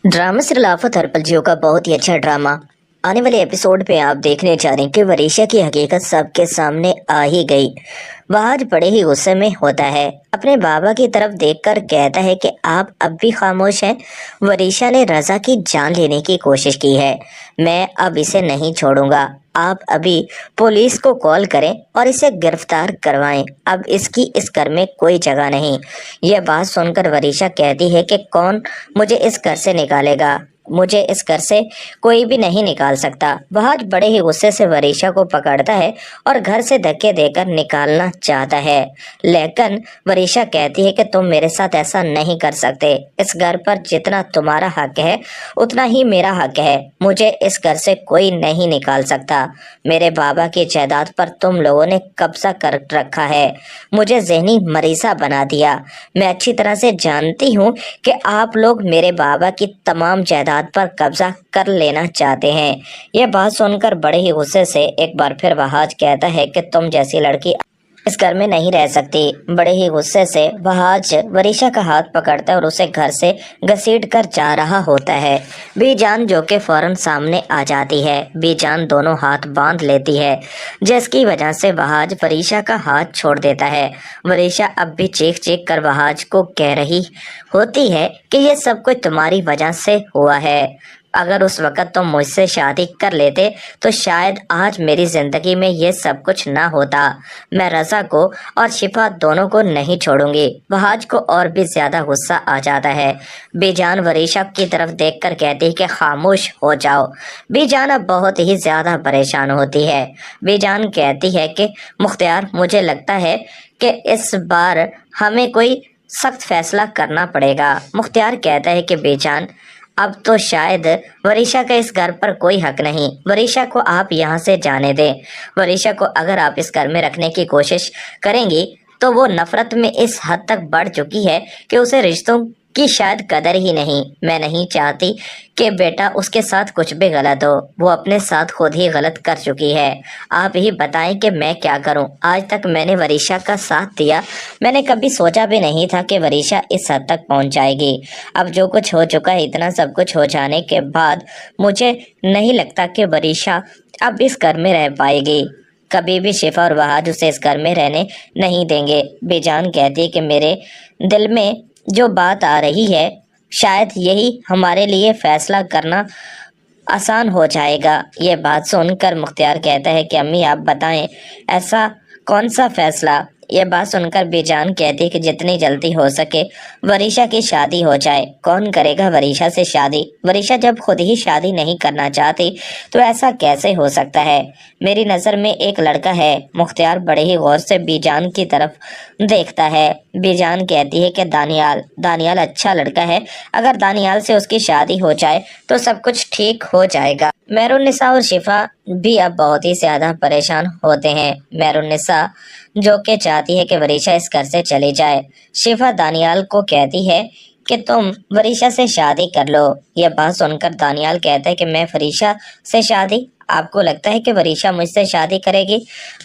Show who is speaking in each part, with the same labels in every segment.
Speaker 1: Drama से लाफत हरपल जियो का बहुत ही अच्छा ड्रामा आने वाले एपिसोड पे आप देखने जा रहे हैं कि वरीशा की हकीकत सबके सामने आ ही गई। वह आज बड़े ही गुस्से में होता है, अपने बाबा की तरफ देखकर कहता है कि आप अब भी खामोश हैं। वरीशा ने रजा की जान लेने की कोशिश की है, मैं अब इसे नहीं छोड़ूंगा। आप अभी पुलिस को कॉल करें और इसे गिरफ्तार करवाएं। अब इसकी इस घर में कोई जगह नहीं। यह बात सुनकर वरीशा कहती है कि कौन मुझे इस घर से निकालेगा, मुझे इस घर से कोई भी नहीं निकाल सकता। वह आज बड़े ही गुस्से से वरीशा को पकड़ता है और घर से धक्के देकर निकालना चाहता है, लेकिन वरीशा कहती है कि तुम मेरे साथ ऐसा नहीं कर सकते। इस घर पर जितना तुम्हारा हक है उतना ही मेरा हक है। मुझे इस घर से कोई नहीं निकाल सकता। मेरे बाबा की जायदाद पर तुम लोगों ने कब्जा कर रखा है, मुझे ज़हनी मरीज़ा बना दिया। मैं अच्छी तरह से जानती हूँ कि आप लोग मेरे बाबा की तमाम जायदाद पर कब्जा कर लेना चाहते हैं। यह बात सुनकर बड़े ही गुस्से से एक बार फिर वहाज कहता है कि तुम जैसी लड़की इस घर में नहीं रह सकती। बड़े ही गुस्से से वहाज वरीशा का हाथ पकड़ता है और उसे घर से घसीट कर जा रहा होता है। बीजान जो कि फौरन सामने आ जाती है। बीजान दोनों हाथ बांध लेती है, जिसकी वजह से वहाज वरीशा का हाथ छोड़ देता है। वरीशा अब भी चीख चीख कर वहाज को कह रही होती है कि ये सब कुछ तुम्हारी वजह से हुआ है। अगर उस वक़्त तुम मुझसे शादी कर लेते तो शायद आज मेरी ज़िंदगी में ये सब कुछ ना होता। मैं रज़ा को और शिफा दोनों को नहीं छोड़ूंगी। वहाज को और भी ज़्यादा गुस्सा आ जाता है। बीजान वरीशा की तरफ देखकर कहती है कि खामोश हो जाओ। बीजान अब बहुत ही ज़्यादा परेशान होती है। बीजान कहती है कि मुख्तियार, मुझे लगता है कि इस बार हमें कोई सख्त फैसला करना पड़ेगा। मुख्तियार कहता है कि बीजान, अब तो शायद वरीशा का इस घर पर कोई हक नहीं। वरीशा को आप यहाँ से जाने दें। वरीशा को अगर आप इस घर में रखने की कोशिश करेंगी तो वो नफरत में इस हद तक बढ़ चुकी है कि उसे रिश्तों की शायद कदर ही नहीं। मैं नहीं चाहती कि बेटा उसके साथ कुछ भी गलत हो, वो अपने साथ खुद ही गलत कर चुकी है। आप ही बताएं कि मैं क्या करूं। आज तक मैंने वरीशा का साथ दिया, मैंने कभी सोचा भी नहीं था कि वरीशा इस हद तक पहुंच जाएगी। अब जो कुछ हो चुका है, इतना सब कुछ हो जाने के बाद मुझे नहीं लगता कि वरीशा अब इस घर में रह पाएगी। कभी भी शिफा और वहाज उसे इस घर में रहने नहीं देंगे। बेजान कहती है कि मेरे दिल में जो बात आ रही है, शायद यही हमारे लिए फैसला करना आसान हो जाएगा। ये बात सुनकर मुख्तियार कहता है कि अम्मी आप बताएं, ऐसा कौन सा फैसला। ये बात सुनकर बेजान कहती है कि जितनी जल्दी हो सके वरीशा की शादी हो जाए। कौन करेगा वरीशा से शादी? वरीशा जब खुद ही शादी नहीं करना चाहती तो ऐसा कैसे हो सकता है? मेरी नज़र में एक लड़का है। मुख्तियार बड़े ही गौर से बीजान की तरफ देखता है। बीजान कहती है कि दानियाल अच्छा लड़का है, अगर दानियाल से उसकी शादी हो जाए तो सब कुछ ठीक हो जाएगा। मेहरुन्निसा और शिफा भी अब बहुत ही ज्यादा परेशान होते हैं। मेहरुन्निसा जो कि चाहती है कि वरीशा इस घर से चली जाए। शिफा दानियाल को कहती है कि तुम वरीशा से शादी कर लो। यह बात सुनकर दानियाल कहता है कि मैं वरीशा से शादी? आपको लगता है कि वरीशा मुझसे शादी करेगी?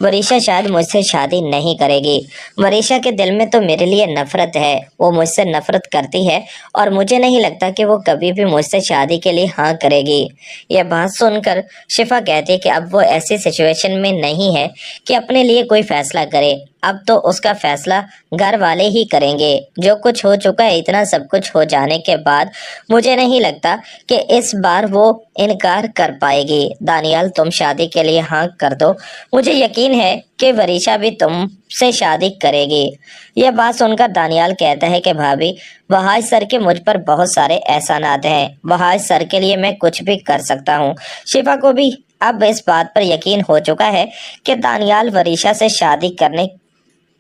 Speaker 1: वरीशा शायद मुझसे शादी नहीं करेगी। वरीशा के दिल में तो मेरे लिए नफरत है, वो मुझसे नफरत करती है और मुझे नहीं लगता कि वो कभी भी मुझसे शादी के लिए हाँ करेगी। यह बात सुनकर शिफा कहती है कि अब वो ऐसी सिचुएशन में नहीं है कि अपने लिए कोई फैसला करे। अब तो उसका फैसला घर वाले ही करेंगे। जो कुछ हो चुका है, इतना सब कुछ हो जाने के बाद मुझे नहीं लगता कि इस बार वो इनकार कर पाएगी। दानियाल तुम शादी के लिए हाँ कर दो, मुझे यकीन है कि वरीशा भी तुमसे शादी करेगी। यह बात सुनकर दानियाल कहता है कि भाभी, वहाज सर के मुझ पर बहुत सारे एहसानात हैं। वहाज सर के लिए मैं कुछ भी कर सकता हूँ। शिफा को भी अब इस बात पर यकीन हो चुका है कि दानियाल वरीशा से शादी करने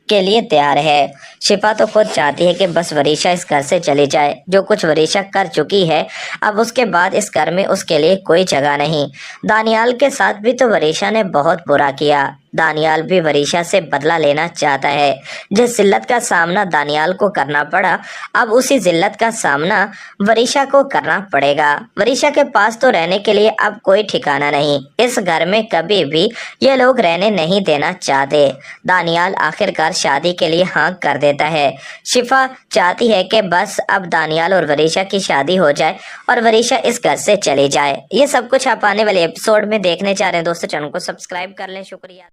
Speaker 1: के लिए तैयार है। शिफा तो खुद चाहती है कि बस वरीशा इस घर से चली जाए। जो कुछ वरीशा कर चुकी है, अब उसके बाद इस घर में उसके लिए कोई जगह नहीं। दानियाल के साथ भी तो वरीशा ने बहुत बुरा किया। दानियाल भी वरीशा से बदला लेना चाहता है। जिस जिल्लत का सामना दानियाल को करना पड़ा, अब उसी जिल्लत का सामना वरीशा को करना पड़ेगा। वरीशा के पास तो रहने के लिए अब कोई ठिकाना नहीं। इस घर में कभी भी ये लोग रहने नहीं देना चाहते। दानियाल आखिरकार शादी के लिए हाँ कर देता है। शिफा चाहती है कि बस अब दानियाल और वरीशा की शादी हो जाए और वरीशा इस घर से चली जाए। ये सब कुछ आप आने वाले एपिसोड में देखने जा रहे हैं दोस्तों। चैनल को सब्सक्राइब कर लें। शुक्रिया।